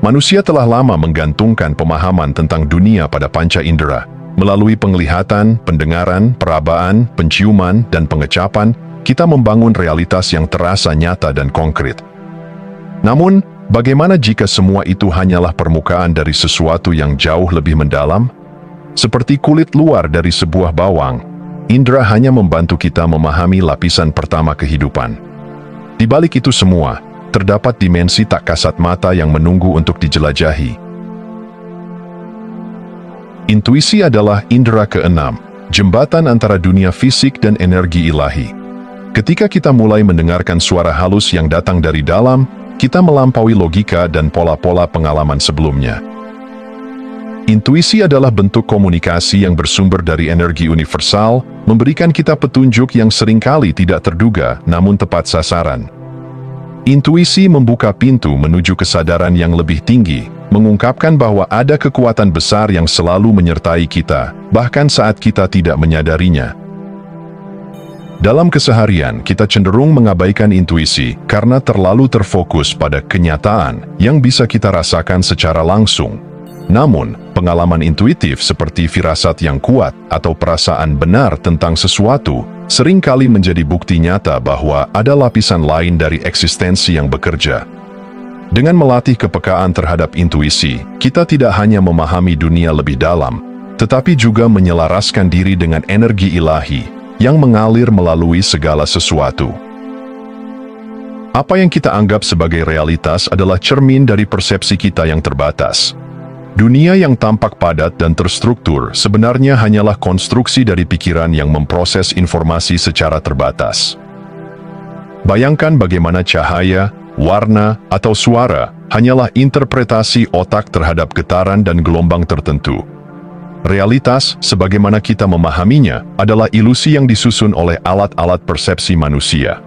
Manusia telah lama menggantungkan pemahaman tentang dunia pada panca indera. Melalui penglihatan, pendengaran, perabaan, penciuman, dan pengecapan, kita membangun realitas yang terasa nyata dan konkret. Namun, bagaimana jika semua itu hanyalah permukaan dari sesuatu yang jauh lebih mendalam? Seperti kulit luar dari sebuah bawang, indera hanya membantu kita memahami lapisan pertama kehidupan. Di balik itu semua, terdapat dimensi tak kasat mata yang menunggu untuk dijelajahi. Intuisi adalah indera keenam, jembatan antara dunia fisik dan energi ilahi. Ketika kita mulai mendengarkan suara halus yang datang dari dalam, kita melampaui logika dan pola-pola pengalaman sebelumnya. Intuisi adalah bentuk komunikasi yang bersumber dari energi universal, memberikan kita petunjuk yang seringkali tidak terduga namun tepat sasaran. Intuisi membuka pintu menuju kesadaran yang lebih tinggi, mengungkapkan bahwa ada kekuatan besar yang selalu menyertai kita, bahkan saat kita tidak menyadarinya. Dalam keseharian, kita cenderung mengabaikan intuisi karena terlalu terfokus pada kenyataan yang bisa kita rasakan secara langsung. Namun, pengalaman intuitif seperti firasat yang kuat atau perasaan benar tentang sesuatu seringkali menjadi bukti nyata bahwa ada lapisan lain dari eksistensi yang bekerja. Dengan melatih kepekaan terhadap intuisi, kita tidak hanya memahami dunia lebih dalam, tetapi juga menyelaraskan diri dengan energi ilahi yang mengalir melalui segala sesuatu. Apa yang kita anggap sebagai realitas adalah cermin dari persepsi kita yang terbatas. Dunia yang tampak padat dan terstruktur sebenarnya hanyalah konstruksi dari pikiran yang memproses informasi secara terbatas. Bayangkan bagaimana cahaya, warna, atau suara hanyalah interpretasi otak terhadap getaran dan gelombang tertentu. Realitas, sebagaimana kita memahaminya, adalah ilusi yang disusun oleh alat-alat persepsi manusia.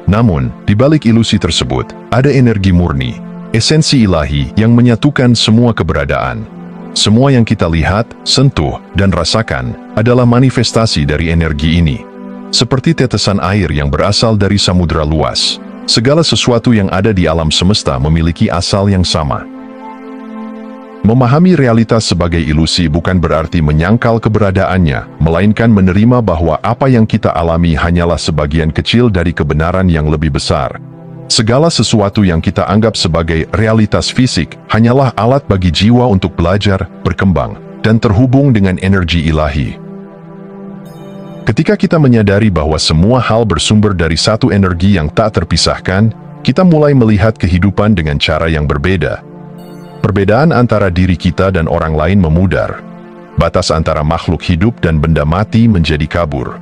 Namun, di balik ilusi tersebut, ada energi murni, esensi ilahi yang menyatukan semua keberadaan. Semua yang kita lihat, sentuh, dan rasakan adalah manifestasi dari energi ini. Seperti tetesan air yang berasal dari samudera luas, segala sesuatu yang ada di alam semesta memiliki asal yang sama. Memahami realitas sebagai ilusi bukan berarti menyangkal keberadaannya, melainkan menerima bahwa apa yang kita alami hanyalah sebagian kecil dari kebenaran yang lebih besar. Segala sesuatu yang kita anggap sebagai realitas fisik hanyalah alat bagi jiwa untuk belajar, berkembang, dan terhubung dengan energi ilahi. Ketika kita menyadari bahwa semua hal bersumber dari satu energi yang tak terpisahkan, kita mulai melihat kehidupan dengan cara yang berbeda. Perbedaan antara diri kita dan orang lain memudar. Batas antara makhluk hidup dan benda mati menjadi kabur.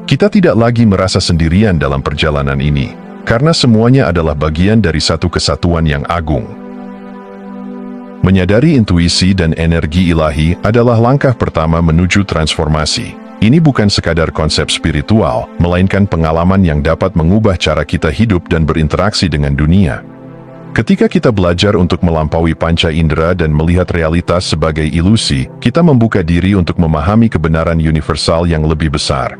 Kita tidak lagi merasa sendirian dalam perjalanan ini, karena semuanya adalah bagian dari satu kesatuan yang agung. Menyadari intuisi dan energi ilahi adalah langkah pertama menuju transformasi. Ini bukan sekadar konsep spiritual, melainkan pengalaman yang dapat mengubah cara kita hidup dan berinteraksi dengan dunia. Ketika kita belajar untuk melampaui panca indera dan melihat realitas sebagai ilusi, kita membuka diri untuk memahami kebenaran universal yang lebih besar.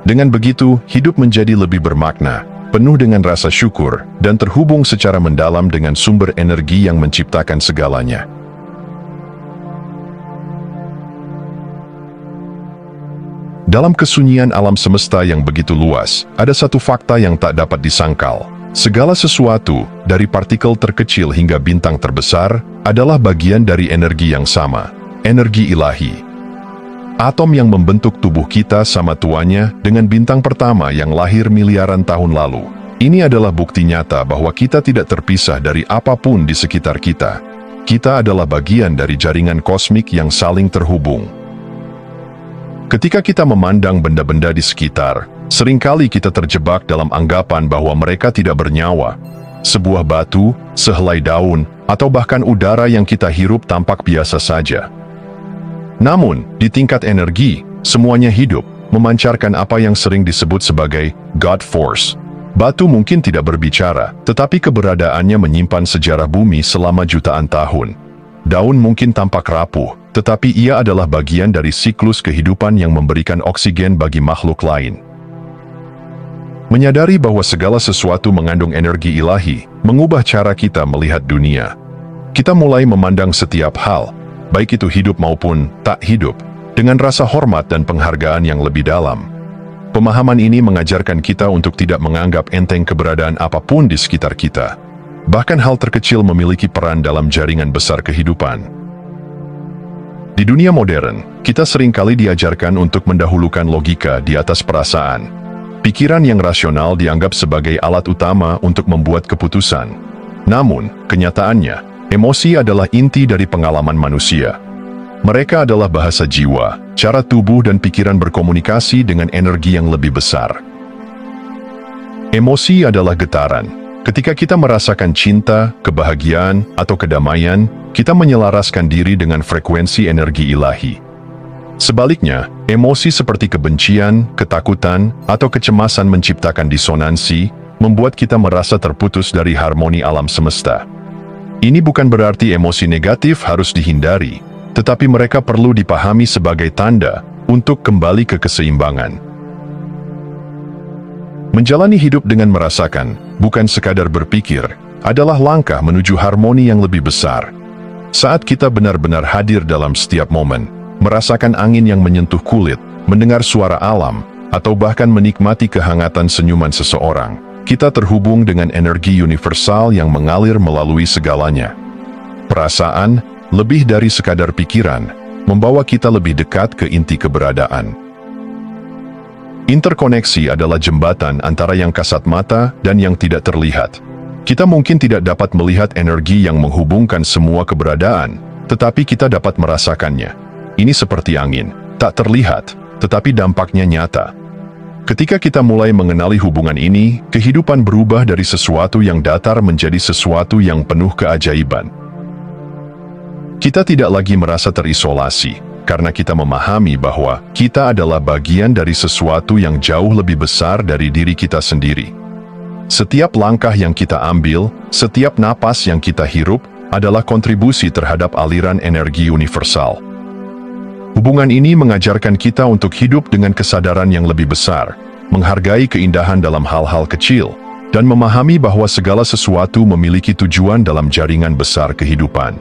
Dengan begitu, hidup menjadi lebih bermakna, penuh dengan rasa syukur, dan terhubung secara mendalam dengan sumber energi yang menciptakan segalanya. Dalam kesunyian alam semesta yang begitu luas, ada satu fakta yang tak dapat disangkal. Segala sesuatu, dari partikel terkecil hingga bintang terbesar, adalah bagian dari energi yang sama, energi ilahi. Atom yang membentuk tubuh kita sama tuanya dengan bintang pertama yang lahir miliaran tahun lalu. Ini adalah bukti nyata bahwa kita tidak terpisah dari apapun di sekitar kita. Kita adalah bagian dari jaringan kosmik yang saling terhubung. Ketika kita memandang benda-benda di sekitar, seringkali kita terjebak dalam anggapan bahwa mereka tidak bernyawa. Sebuah batu, sehelai daun, atau bahkan udara yang kita hirup tampak biasa saja. Namun, di tingkat energi, semuanya hidup, memancarkan apa yang sering disebut sebagai God Force. Batu mungkin tidak berbicara, tetapi keberadaannya menyimpan sejarah bumi selama jutaan tahun. Daun mungkin tampak rapuh, tetapi ia adalah bagian dari siklus kehidupan yang memberikan oksigen bagi makhluk lain. Menyadari bahwa segala sesuatu mengandung energi ilahi, mengubah cara kita melihat dunia. Kita mulai memandang setiap hal, baik itu hidup maupun tak hidup, dengan rasa hormat dan penghargaan yang lebih dalam. Pemahaman ini mengajarkan kita untuk tidak menganggap enteng keberadaan apapun di sekitar kita. Bahkan hal terkecil memiliki peran dalam jaringan besar kehidupan. Di dunia modern, kita seringkali diajarkan untuk mendahulukan logika di atas perasaan. Pikiran yang rasional dianggap sebagai alat utama untuk membuat keputusan. Namun, kenyataannya, emosi adalah inti dari pengalaman manusia. Mereka adalah bahasa jiwa, cara tubuh dan pikiran berkomunikasi dengan energi yang lebih besar. Emosi adalah getaran. Ketika kita merasakan cinta, kebahagiaan, atau kedamaian, kita menyelaraskan diri dengan frekuensi energi ilahi. Sebaliknya, emosi seperti kebencian, ketakutan, atau kecemasan menciptakan disonansi, membuat kita merasa terputus dari harmoni alam semesta. Ini bukan berarti emosi negatif harus dihindari, tetapi mereka perlu dipahami sebagai tanda untuk kembali ke keseimbangan. Menjalani hidup dengan merasakan, bukan sekadar berpikir, adalah langkah menuju harmoni yang lebih besar. Saat kita benar-benar hadir dalam setiap momen, merasakan angin yang menyentuh kulit, mendengar suara alam, atau bahkan menikmati kehangatan senyuman seseorang, kita terhubung dengan energi universal yang mengalir melalui segalanya. Perasaan, lebih dari sekadar pikiran, membawa kita lebih dekat ke inti keberadaan. Interkoneksi adalah jembatan antara yang kasat mata dan yang tidak terlihat. Kita mungkin tidak dapat melihat energi yang menghubungkan semua keberadaan, tetapi kita dapat merasakannya. Ini seperti angin, tak terlihat, tetapi dampaknya nyata. Ketika kita mulai mengenali hubungan ini, kehidupan berubah dari sesuatu yang datar menjadi sesuatu yang penuh keajaiban. Kita tidak lagi merasa terisolasi, karena kita memahami bahwa kita adalah bagian dari sesuatu yang jauh lebih besar dari diri kita sendiri. Setiap langkah yang kita ambil, setiap napas yang kita hirup, adalah kontribusi terhadap aliran energi universal. Hubungan ini mengajarkan kita untuk hidup dengan kesadaran yang lebih besar, menghargai keindahan dalam hal-hal kecil, dan memahami bahwa segala sesuatu memiliki tujuan dalam jaringan besar kehidupan.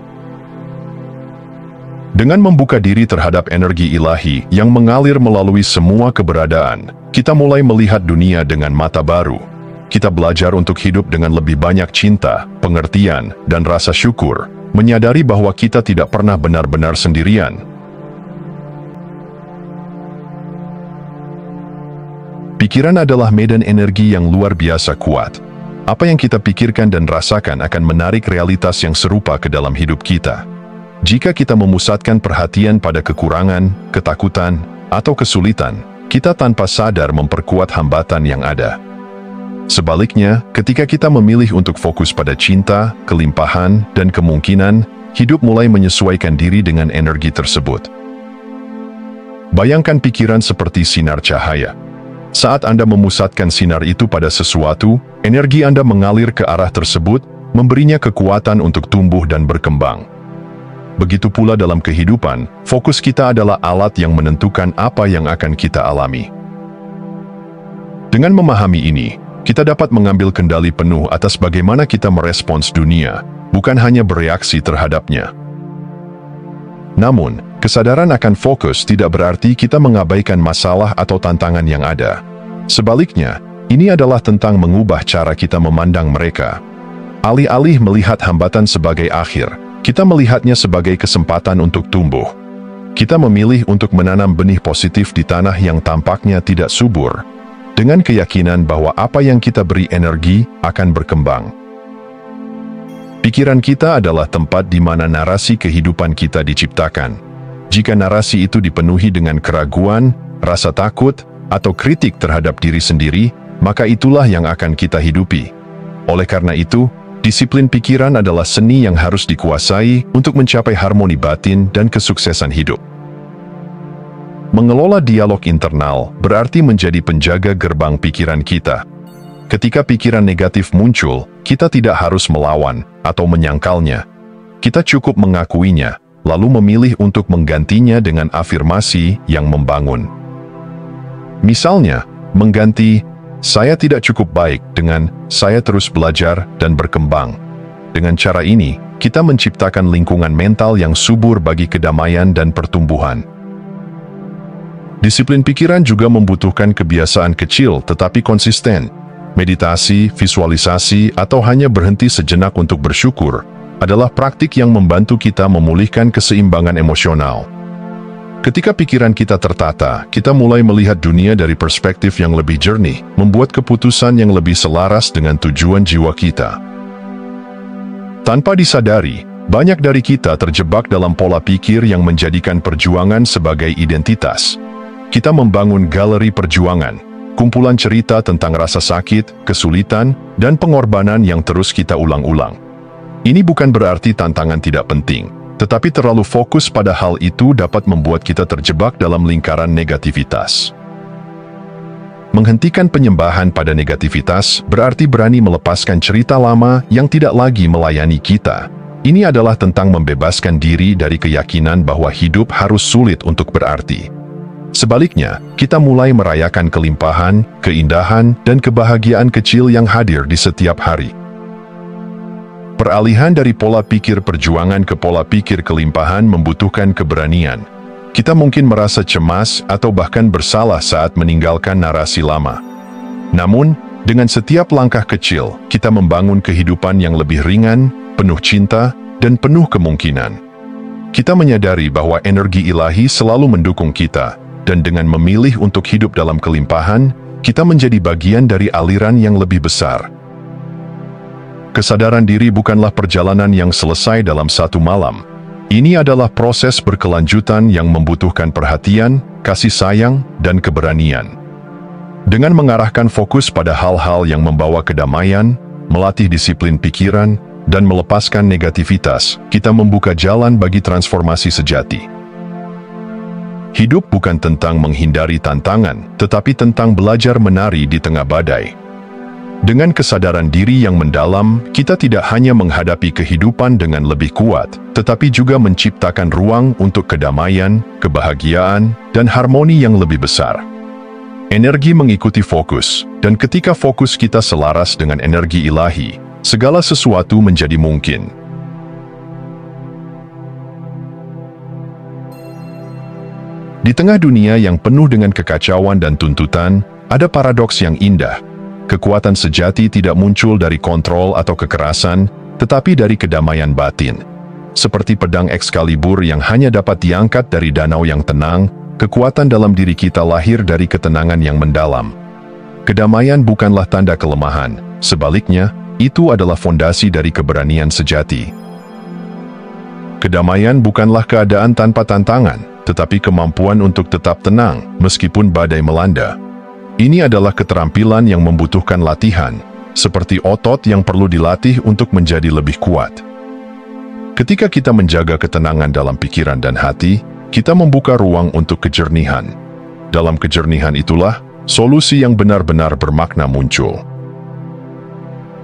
Dengan membuka diri terhadap energi ilahi yang mengalir melalui semua keberadaan, kita mulai melihat dunia dengan mata baru. Kita belajar untuk hidup dengan lebih banyak cinta, pengertian, dan rasa syukur, menyadari bahwa kita tidak pernah benar-benar sendirian. Pikiran adalah medan energi yang luar biasa kuat. Apa yang kita pikirkan dan rasakan akan menarik realitas yang serupa ke dalam hidup kita. Jika kita memusatkan perhatian pada kekurangan, ketakutan, atau kesulitan, kita tanpa sadar memperkuat hambatan yang ada. Sebaliknya, ketika kita memilih untuk fokus pada cinta, kelimpahan, dan kemungkinan, hidup mulai menyesuaikan diri dengan energi tersebut. Bayangkan pikiran seperti sinar cahaya. Saat Anda memusatkan sinar itu pada sesuatu, energi Anda mengalir ke arah tersebut, memberinya kekuatan untuk tumbuh dan berkembang. Begitu pula dalam kehidupan, fokus kita adalah alat yang menentukan apa yang akan kita alami. Dengan memahami ini, kita dapat mengambil kendali penuh atas bagaimana kita merespons dunia, bukan hanya bereaksi terhadapnya. Namun, kesadaran akan fokus tidak berarti kita mengabaikan masalah atau tantangan yang ada. Sebaliknya, ini adalah tentang mengubah cara kita memandang mereka. Alih-alih melihat hambatan sebagai akhir, kita melihatnya sebagai kesempatan untuk tumbuh. Kita memilih untuk menanam benih positif di tanah yang tampaknya tidak subur, dengan keyakinan bahwa apa yang kita beri energi akan berkembang. Pikiran kita adalah tempat di mana narasi kehidupan kita diciptakan. Jika narasi itu dipenuhi dengan keraguan, rasa takut, atau kritik terhadap diri sendiri, maka itulah yang akan kita hidupi. Oleh karena itu, disiplin pikiran adalah seni yang harus dikuasai untuk mencapai harmoni batin dan kesuksesan hidup. Mengelola dialog internal berarti menjadi penjaga gerbang pikiran kita. Ketika pikiran negatif muncul, kita tidak harus melawan atau menyangkalnya. Kita cukup mengakuinya, lalu memilih untuk menggantinya dengan afirmasi yang membangun. Misalnya, mengganti, "Saya tidak cukup baik," dengan "Saya terus belajar dan berkembang." Dengan cara ini, kita menciptakan lingkungan mental yang subur bagi kedamaian dan pertumbuhan. Disiplin pikiran juga membutuhkan kebiasaan kecil tetapi konsisten. Meditasi, visualisasi, atau hanya berhenti sejenak untuk bersyukur adalah praktik yang membantu kita memulihkan keseimbangan emosional. Ketika pikiran kita tertata, kita mulai melihat dunia dari perspektif yang lebih jernih, membuat keputusan yang lebih selaras dengan tujuan jiwa kita. Tanpa disadari, banyak dari kita terjebak dalam pola pikir yang menjadikan perjuangan sebagai identitas. Kita membangun galeri perjuangan, kumpulan cerita tentang rasa sakit, kesulitan, dan pengorbanan yang terus kita ulang-ulang. Ini bukan berarti tantangan tidak penting, tetapi terlalu fokus pada hal itu dapat membuat kita terjebak dalam lingkaran negativitas. Menghentikan penyembahan pada negativitas berarti berani melepaskan cerita lama yang tidak lagi melayani kita. Ini adalah tentang membebaskan diri dari keyakinan bahwa hidup harus sulit untuk berarti. Sebaliknya, kita mulai merayakan kelimpahan, keindahan, dan kebahagiaan kecil yang hadir di setiap hari. Peralihan dari pola pikir perjuangan ke pola pikir kelimpahan membutuhkan keberanian. Kita mungkin merasa cemas atau bahkan bersalah saat meninggalkan narasi lama. Namun, dengan setiap langkah kecil, kita membangun kehidupan yang lebih ringan, penuh cinta, dan penuh kemungkinan. Kita menyadari bahwa energi ilahi selalu mendukung kita, dan dengan memilih untuk hidup dalam kelimpahan, kita menjadi bagian dari aliran yang lebih besar. Kesadaran diri bukanlah perjalanan yang selesai dalam satu malam. Ini adalah proses berkelanjutan yang membutuhkan perhatian, kasih sayang, dan keberanian. Dengan mengarahkan fokus pada hal-hal yang membawa kedamaian, melatih disiplin pikiran, dan melepaskan negativitas, kita membuka jalan bagi transformasi sejati. Hidup bukan tentang menghindari tantangan, tetapi tentang belajar menari di tengah badai. Dengan kesadaran diri yang mendalam, kita tidak hanya menghadapi kehidupan dengan lebih kuat, tetapi juga menciptakan ruang untuk kedamaian, kebahagiaan, dan harmoni yang lebih besar. Energi mengikuti fokus, dan ketika fokus kita selaras dengan energi ilahi, segala sesuatu menjadi mungkin. Di tengah dunia yang penuh dengan kekacauan dan tuntutan, ada paradoks yang indah. Kekuatan sejati tidak muncul dari kontrol atau kekerasan, tetapi dari kedamaian batin. Seperti pedang Excalibur yang hanya dapat diangkat dari danau yang tenang, kekuatan dalam diri kita lahir dari ketenangan yang mendalam. Kedamaian bukanlah tanda kelemahan, sebaliknya, itu adalah fondasi dari keberanian sejati. Kedamaian bukanlah keadaan tanpa tantangan, tetapi kemampuan untuk tetap tenang meskipun badai melanda. Ini adalah keterampilan yang membutuhkan latihan, seperti otot yang perlu dilatih untuk menjadi lebih kuat. Ketika kita menjaga ketenangan dalam pikiran dan hati, kita membuka ruang untuk kejernihan. Dalam kejernihan itulah, solusi yang benar-benar bermakna muncul.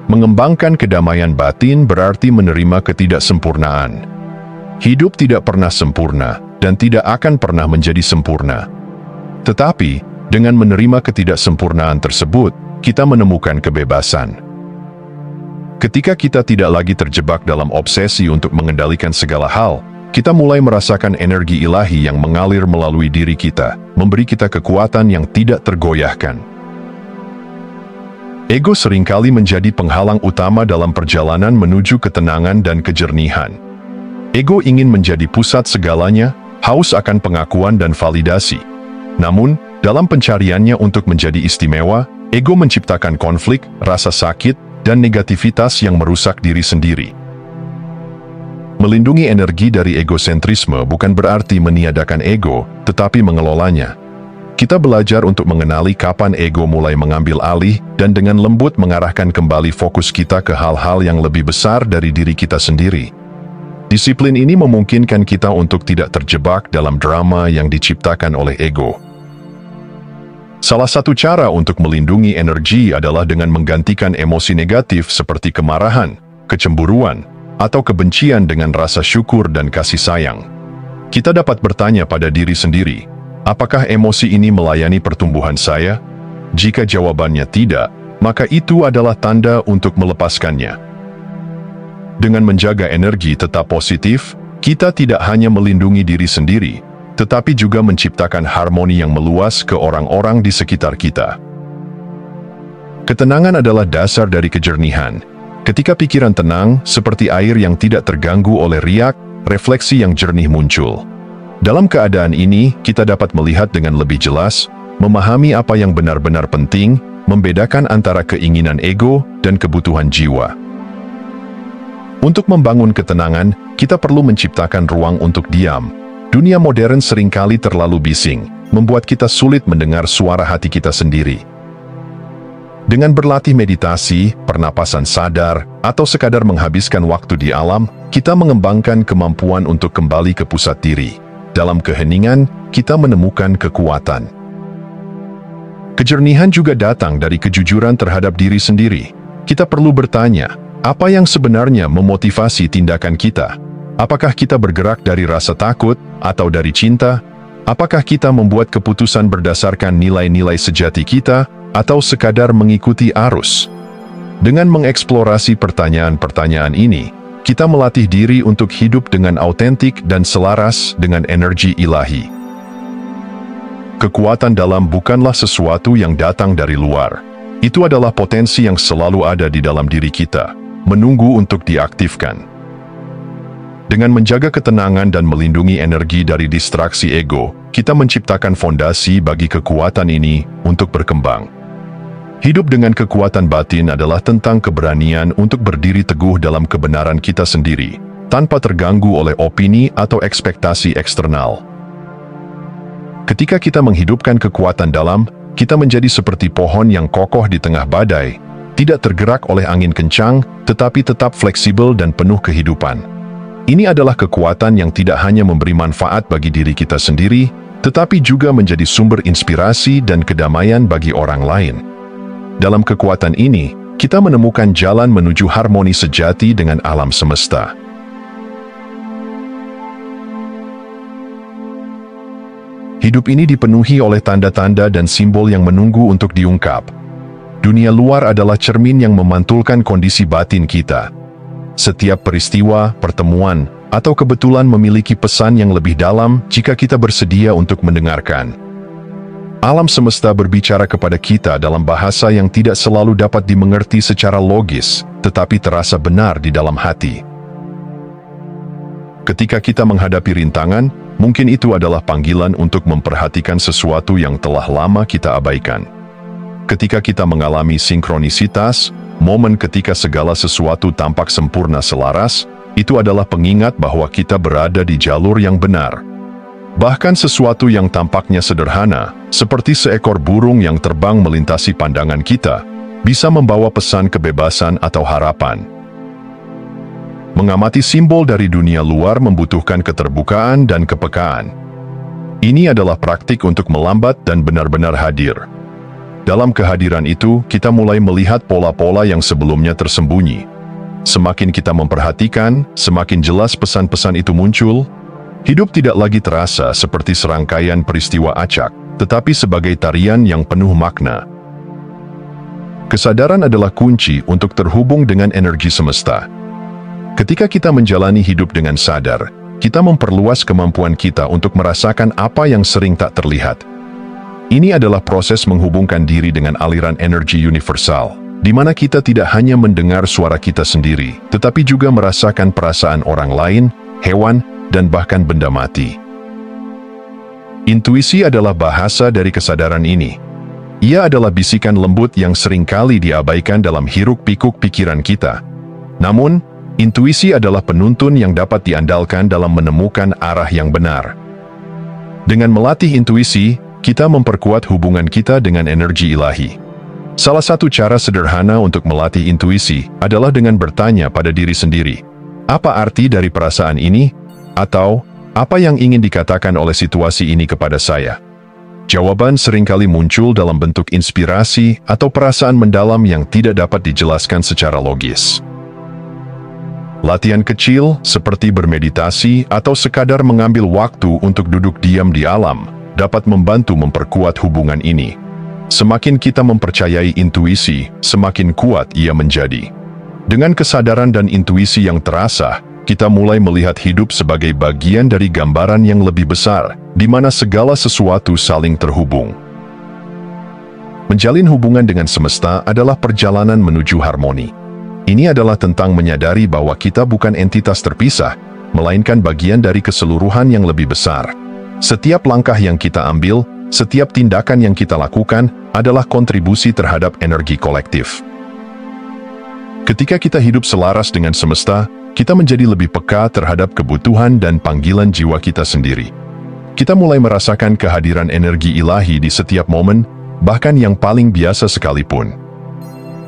Mengembangkan kedamaian batin berarti menerima ketidaksempurnaan. Hidup tidak pernah sempurna, dan tidak akan pernah menjadi sempurna. Tetapi, dengan menerima ketidaksempurnaan tersebut, kita menemukan kebebasan. Ketika kita tidak lagi terjebak dalam obsesi untuk mengendalikan segala hal, kita mulai merasakan energi ilahi yang mengalir melalui diri kita, memberi kita kekuatan yang tidak tergoyahkan. Ego seringkali menjadi penghalang utama dalam perjalanan menuju ketenangan dan kejernihan. Ego ingin menjadi pusat segalanya, haus akan pengakuan dan validasi. Namun, dalam pencariannya untuk menjadi istimewa, ego menciptakan konflik, rasa sakit, dan negativitas yang merusak diri sendiri. Melindungi energi dari egosentrisme bukan berarti meniadakan ego, tetapi mengelolanya. Kita belajar untuk mengenali kapan ego mulai mengambil alih dan dengan lembut mengarahkan kembali fokus kita ke hal-hal yang lebih besar dari diri kita sendiri. Disiplin ini memungkinkan kita untuk tidak terjebak dalam drama yang diciptakan oleh ego. Salah satu cara untuk melindungi energi adalah dengan menggantikan emosi negatif seperti kemarahan, kecemburuan, atau kebencian dengan rasa syukur dan kasih sayang. Kita dapat bertanya pada diri sendiri, apakah emosi ini melayani pertumbuhan saya? Jika jawabannya tidak, maka itu adalah tanda untuk melepaskannya. Dengan menjaga energi tetap positif, kita tidak hanya melindungi diri sendiri, tetapi juga menciptakan harmoni yang meluas ke orang-orang di sekitar kita. Ketenangan adalah dasar dari kejernihan. Ketika pikiran tenang, seperti air yang tidak terganggu oleh riak, refleksi yang jernih muncul. Dalam keadaan ini, kita dapat melihat dengan lebih jelas, memahami apa yang benar-benar penting, membedakan antara keinginan ego dan kebutuhan jiwa. Untuk membangun ketenangan, kita perlu menciptakan ruang untuk diam. Dunia modern seringkali terlalu bising, membuat kita sulit mendengar suara hati kita sendiri. Dengan berlatih meditasi, pernapasan sadar, atau sekadar menghabiskan waktu di alam, kita mengembangkan kemampuan untuk kembali ke pusat diri. Dalam keheningan, kita menemukan kekuatan. Kejernihan juga datang dari kejujuran terhadap diri sendiri. Kita perlu bertanya, apa yang sebenarnya memotivasi tindakan kita? Apakah kita bergerak dari rasa takut atau dari cinta? Apakah kita membuat keputusan berdasarkan nilai-nilai sejati kita atau sekadar mengikuti arus? Dengan mengeksplorasi pertanyaan-pertanyaan ini, kita melatih diri untuk hidup dengan autentik dan selaras dengan energi ilahi. Kekuatan dalam bukanlah sesuatu yang datang dari luar. Itu adalah potensi yang selalu ada di dalam diri kita, menunggu untuk diaktifkan. Dengan menjaga ketenangan dan melindungi energi dari distraksi ego, kita menciptakan fondasi bagi kekuatan ini untuk berkembang. Hidup dengan kekuatan batin adalah tentang keberanian untuk berdiri teguh dalam kebenaran kita sendiri, tanpa terganggu oleh opini atau ekspektasi eksternal. Ketika kita menghidupkan kekuatan dalam, kita menjadi seperti pohon yang kokoh di tengah badai, tidak tergerak oleh angin kencang, tetapi tetap fleksibel dan penuh kehidupan. Ini adalah kekuatan yang tidak hanya memberi manfaat bagi diri kita sendiri, tetapi juga menjadi sumber inspirasi dan kedamaian bagi orang lain. Dalam kekuatan ini, kita menemukan jalan menuju harmoni sejati dengan alam semesta. Hidup ini dipenuhi oleh tanda-tanda dan simbol yang menunggu untuk diungkap. Dunia luar adalah cermin yang memantulkan kondisi batin kita. Setiap peristiwa, pertemuan, atau kebetulan memiliki pesan yang lebih dalam jika kita bersedia untuk mendengarkan. Alam semesta berbicara kepada kita dalam bahasa yang tidak selalu dapat dimengerti secara logis, tetapi terasa benar di dalam hati. Ketika kita menghadapi rintangan, mungkin itu adalah panggilan untuk memperhatikan sesuatu yang telah lama kita abaikan. Ketika kita mengalami sinkronisitas, momen ketika segala sesuatu tampak sempurna selaras, itu adalah pengingat bahwa kita berada di jalur yang benar. Bahkan sesuatu yang tampaknya sederhana, seperti seekor burung yang terbang melintasi pandangan kita, bisa membawa pesan kebebasan atau harapan. Mengamati simbol dari dunia luar membutuhkan keterbukaan dan kepekaan. Ini adalah praktik untuk melambat dan benar-benar hadir. Dalam kehadiran itu, kita mulai melihat pola-pola yang sebelumnya tersembunyi. Semakin kita memperhatikan, semakin jelas pesan-pesan itu muncul. Hidup tidak lagi terasa seperti serangkaian peristiwa acak, tetapi sebagai tarian yang penuh makna. Kesadaran adalah kunci untuk terhubung dengan energi semesta. Ketika kita menjalani hidup dengan sadar, kita memperluas kemampuan kita untuk merasakan apa yang sering tak terlihat. Ini adalah proses menghubungkan diri dengan aliran energi universal, di mana kita tidak hanya mendengar suara kita sendiri, tetapi juga merasakan perasaan orang lain, hewan, dan bahkan benda mati. Intuisi adalah bahasa dari kesadaran ini. Ia adalah bisikan lembut yang seringkali diabaikan dalam hiruk-pikuk pikiran kita. Namun, intuisi adalah penuntun yang dapat diandalkan dalam menemukan arah yang benar. Dengan melatih intuisi, kita memperkuat hubungan kita dengan energi ilahi. Salah satu cara sederhana untuk melatih intuisi adalah dengan bertanya pada diri sendiri, apa arti dari perasaan ini? Atau, apa yang ingin dikatakan oleh situasi ini kepada saya? Jawaban seringkali muncul dalam bentuk inspirasi atau perasaan mendalam yang tidak dapat dijelaskan secara logis. Latihan kecil, seperti bermeditasi atau sekadar mengambil waktu untuk duduk diam di alam, dapat membantu memperkuat hubungan ini. Semakin kita mempercayai intuisi, semakin kuat ia menjadi. Dengan kesadaran dan intuisi yang terasah, kita mulai melihat hidup sebagai bagian dari gambaran yang lebih besar, di mana segala sesuatu saling terhubung. Menjalin hubungan dengan semesta adalah perjalanan menuju harmoni. Ini adalah tentang menyadari bahwa kita bukan entitas terpisah, melainkan bagian dari keseluruhan yang lebih besar. Setiap langkah yang kita ambil, setiap tindakan yang kita lakukan, adalah kontribusi terhadap energi kolektif. Ketika kita hidup selaras dengan semesta, kita menjadi lebih peka terhadap kebutuhan dan panggilan jiwa kita sendiri. Kita mulai merasakan kehadiran energi ilahi di setiap momen, bahkan yang paling biasa sekalipun.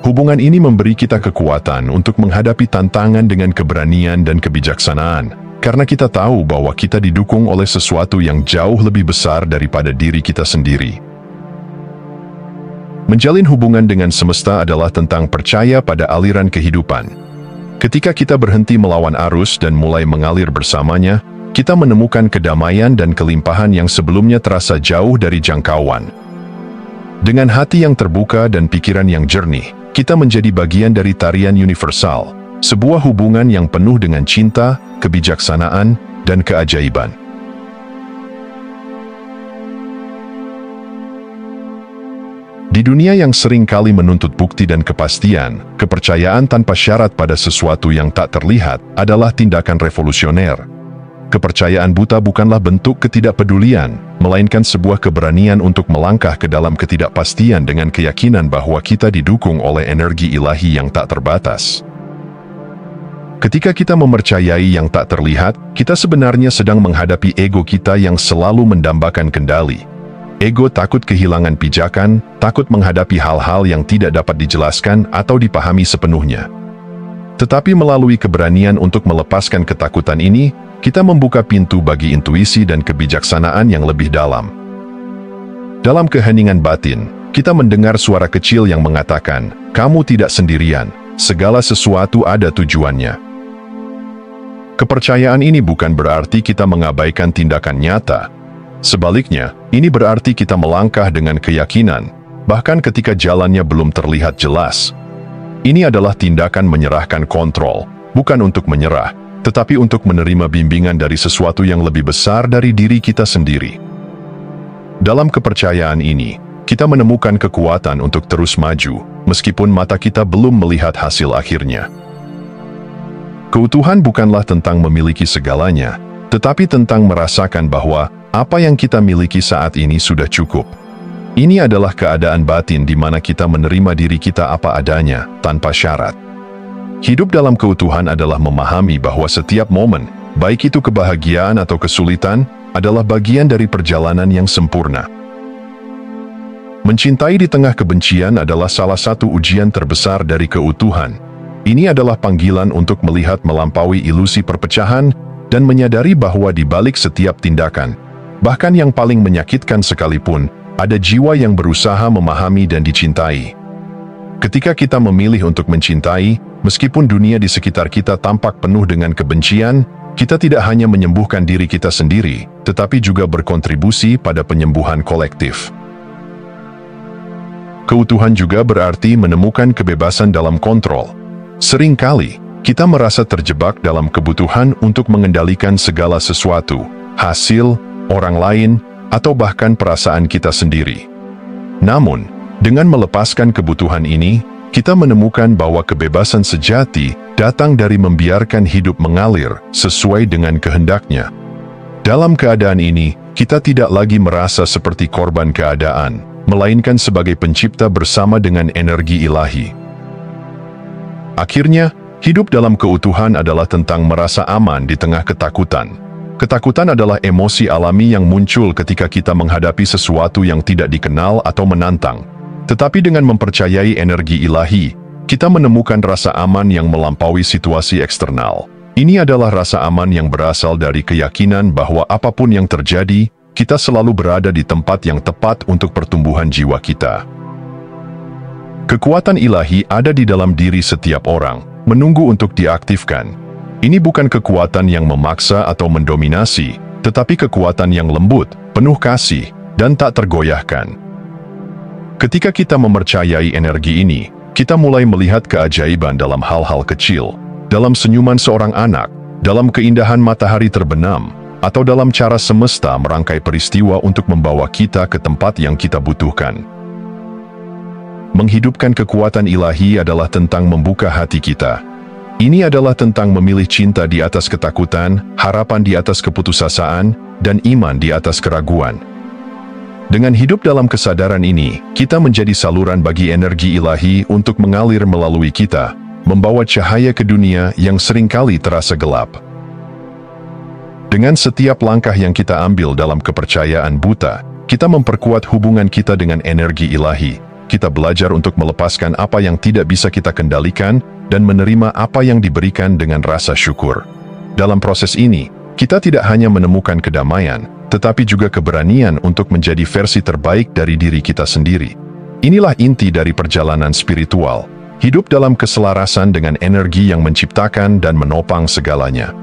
Hubungan ini memberi kita kekuatan untuk menghadapi tantangan dengan keberanian dan kebijaksanaan, karena kita tahu bahwa kita didukung oleh sesuatu yang jauh lebih besar daripada diri kita sendiri. Menjalin hubungan dengan semesta adalah tentang percaya pada aliran kehidupan. Ketika kita berhenti melawan arus dan mulai mengalir bersamanya, kita menemukan kedamaian dan kelimpahan yang sebelumnya terasa jauh dari jangkauan. Dengan hati yang terbuka dan pikiran yang jernih, kita menjadi bagian dari tarian universal, sebuah hubungan yang penuh dengan cinta, kebijaksanaan, dan keajaiban. Di dunia yang sering kali menuntut bukti dan kepastian, kepercayaan tanpa syarat pada sesuatu yang tak terlihat adalah tindakan revolusioner. Kepercayaan buta bukanlah bentuk ketidakpedulian, melainkan sebuah keberanian untuk melangkah ke dalam ketidakpastian dengan keyakinan bahwa kita didukung oleh energi ilahi yang tak terbatas. Ketika kita mempercayai yang tak terlihat, kita sebenarnya sedang menghadapi ego kita yang selalu mendambakan kendali. Ego takut kehilangan pijakan, takut menghadapi hal-hal yang tidak dapat dijelaskan atau dipahami sepenuhnya. Tetapi melalui keberanian untuk melepaskan ketakutan ini, kita membuka pintu bagi intuisi dan kebijaksanaan yang lebih dalam. Dalam keheningan batin, kita mendengar suara kecil yang mengatakan, "Kamu tidak sendirian, segala sesuatu ada tujuannya." Kepercayaan ini bukan berarti kita mengabaikan tindakan nyata. Sebaliknya, ini berarti kita melangkah dengan keyakinan, bahkan ketika jalannya belum terlihat jelas. Ini adalah tindakan menyerahkan kontrol, bukan untuk menyerah, tetapi untuk menerima bimbingan dari sesuatu yang lebih besar dari diri kita sendiri. Dalam kepercayaan ini, kita menemukan kekuatan untuk terus maju, meskipun mata kita belum melihat hasil akhirnya. Keutuhan bukanlah tentang memiliki segalanya, tetapi tentang merasakan bahwa apa yang kita miliki saat ini sudah cukup. Ini adalah keadaan batin di mana kita menerima diri kita apa adanya, tanpa syarat. Hidup dalam keutuhan adalah memahami bahwa setiap momen, baik itu kebahagiaan atau kesulitan, adalah bagian dari perjalanan yang sempurna. Mencintai di tengah kebencian adalah salah satu ujian terbesar dari keutuhan. Ini adalah panggilan untuk melihat melampaui ilusi perpecahan dan menyadari bahwa di balik setiap tindakan, bahkan yang paling menyakitkan sekalipun, ada jiwa yang berusaha memahami dan dicintai. Ketika kita memilih untuk mencintai, meskipun dunia di sekitar kita tampak penuh dengan kebencian, kita tidak hanya menyembuhkan diri kita sendiri, tetapi juga berkontribusi pada penyembuhan kolektif. Keutuhan juga berarti menemukan kebebasan dalam kontrol. Seringkali, kita merasa terjebak dalam kebutuhan untuk mengendalikan segala sesuatu, hasil, orang lain, atau bahkan perasaan kita sendiri. Namun, dengan melepaskan kebutuhan ini, kita menemukan bahwa kebebasan sejati datang dari membiarkan hidup mengalir sesuai dengan kehendaknya. Dalam keadaan ini, kita tidak lagi merasa seperti korban keadaan, melainkan sebagai pencipta bersama dengan energi ilahi. Akhirnya, hidup dalam keutuhan adalah tentang merasa aman di tengah ketakutan. Ketakutan adalah emosi alami yang muncul ketika kita menghadapi sesuatu yang tidak dikenal atau menantang. Tetapi dengan mempercayai energi ilahi, kita menemukan rasa aman yang melampaui situasi eksternal. Ini adalah rasa aman yang berasal dari keyakinan bahwa apapun yang terjadi, kita selalu berada di tempat yang tepat untuk pertumbuhan jiwa kita. Kekuatan ilahi ada di dalam diri setiap orang, menunggu untuk diaktifkan. Ini bukan kekuatan yang memaksa atau mendominasi, tetapi kekuatan yang lembut, penuh kasih, dan tak tergoyahkan. Ketika kita mempercayai energi ini, kita mulai melihat keajaiban dalam hal-hal kecil, dalam senyuman seorang anak, dalam keindahan matahari terbenam, atau dalam cara semesta merangkai peristiwa untuk membawa kita ke tempat yang kita butuhkan. Menghidupkan kekuatan ilahi adalah tentang membuka hati kita. Ini adalah tentang memilih cinta di atas ketakutan, harapan di atas keputusasaan, dan iman di atas keraguan. Dengan hidup dalam kesadaran ini, kita menjadi saluran bagi energi ilahi untuk mengalir melalui kita, membawa cahaya ke dunia yang seringkali terasa gelap. Dengan setiap langkah yang kita ambil dalam kepercayaan buta, kita memperkuat hubungan kita dengan energi ilahi. Kita belajar untuk melepaskan apa yang tidak bisa kita kendalikan dan menerima apa yang diberikan dengan rasa syukur. Dalam proses ini, kita tidak hanya menemukan kedamaian, tetapi juga keberanian untuk menjadi versi terbaik dari diri kita sendiri. Inilah inti dari perjalanan spiritual, hidup dalam keselarasan dengan energi yang menciptakan dan menopang segalanya.